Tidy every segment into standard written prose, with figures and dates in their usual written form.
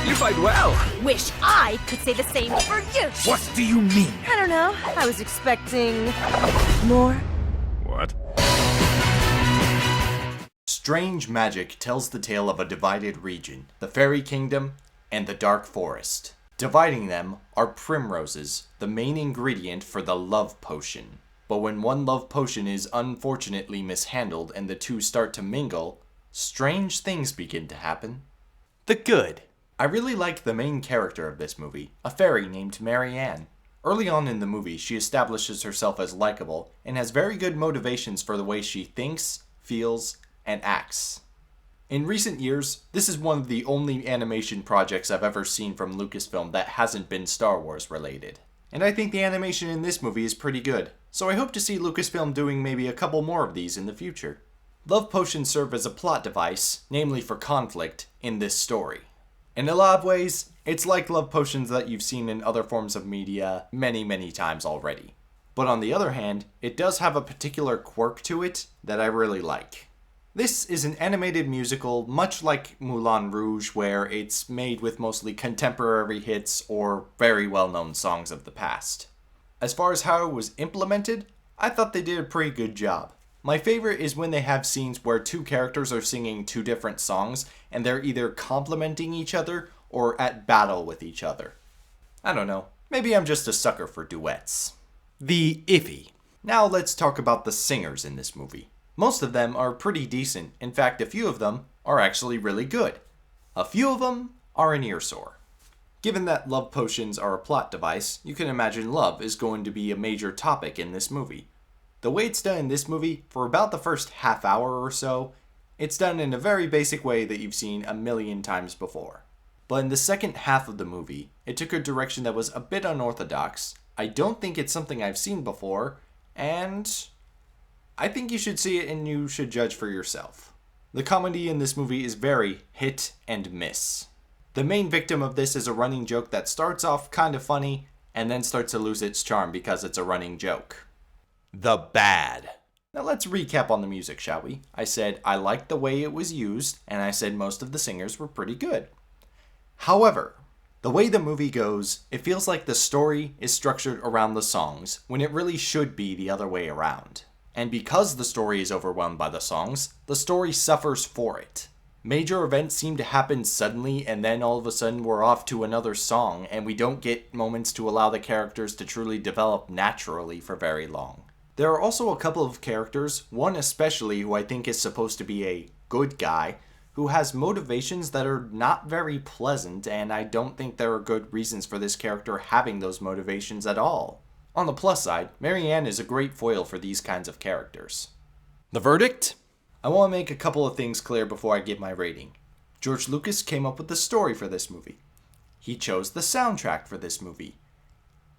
You fight well. Wish I could say the same for you. What do you mean? I don't know. I was expecting more. What? Strange magic tells the tale of a divided region, the Fairy Kingdom and the Dark Forest. Dividing them are primroses, the main ingredient for the love potion. But when one love potion is unfortunately mishandled and the two start to mingle, strange things begin to happen. The good. I really like the main character of this movie, a fairy named Marianne. Early on in the movie, she establishes herself as likable and has very good motivations for the way she thinks, feels, and acts. In recent years, this is one of the only animation projects I've ever seen from Lucasfilm that hasn't been Star Wars related. And I think the animation in this movie is pretty good, so I hope to see Lucasfilm doing maybe a couple more of these in the future. Love potions serve as a plot device, namely for conflict, in this story. In a lot of ways, it's like love potions that you've seen in other forms of media many times already. But on the other hand, it does have a particular quirk to it that I really like. This is an animated musical much like Moulin Rouge, where it's made with mostly contemporary hits or very well-known songs of the past. As far as how it was implemented, I thought they did a pretty good job. My favorite is when they have scenes where two characters are singing two different songs and they're either complimenting each other or at battle with each other. I don't know, maybe I'm just a sucker for duets. The IFFY. Now let's talk about the singers in this movie. Most of them are pretty decent. In fact, a few of them are actually really good. A few of them are an earsore. Given that love potions are a plot device, you can imagine love is going to be a major topic in this movie. The way it's done in this movie, for about the first half hour or so, it's done in a very basic way that you've seen a million times before. But in the second half of the movie, it took a direction that was a bit unorthodox. I don't think it's something I've seen before, and I think you should see it and you should judge for yourself. The comedy in this movie is very hit and miss. The main victim of this is a running joke that starts off kind of funny and then starts to lose its charm because it's a running joke. The bad. Now let's recap on the music, shall we? I said I liked the way it was used, and I said most of the singers were pretty good. However, the way the movie goes, it feels like the story is structured around the songs when it really should be the other way around. And because the story is overwhelmed by the songs, the story suffers for it. Major events seem to happen suddenly, and then all of a sudden we're off to another song, and we don't get moments to allow the characters to truly develop naturally for very long. There are also a couple of characters, one especially who I think is supposed to be a good guy, who has motivations that are not very pleasant, and I don't think there are good reasons for this character having those motivations at all. On the plus side, Marianne is a great foil for these kinds of characters. The verdict? I want to make a couple of things clear before I give my rating. George Lucas came up with the story for this movie. He chose the soundtrack for this movie.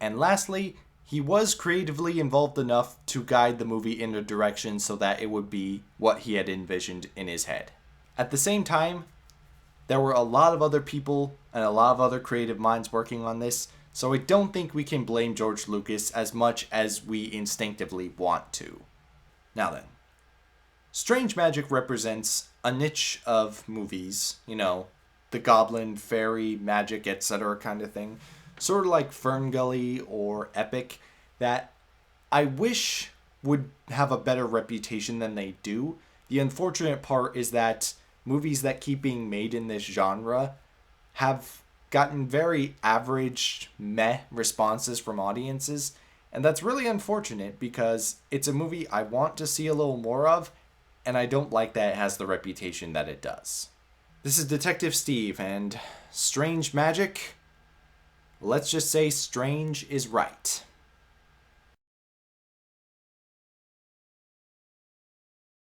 And lastly, he was creatively involved enough to guide the movie in a direction so that it would be what he had envisioned in his head. At the same time, there were a lot of other people and a lot of other creative minds working on this, so I don't think we can blame George Lucas as much as we instinctively want to. Now then, Strange Magic represents a niche of movies, the goblin, fairy, magic, etc. kind of thing. Sort of like Ferngully or Epic, that I wish would have a better reputation than they do. The unfortunate part is that movies that keep being made in this genre have gotten very average, meh responses from audiences, and that's really unfortunate because it's a movie I want to see a little more of, and I don't like that it has the reputation that it does. This is Detective Steve, and Strange Magic, let's just say strange is right.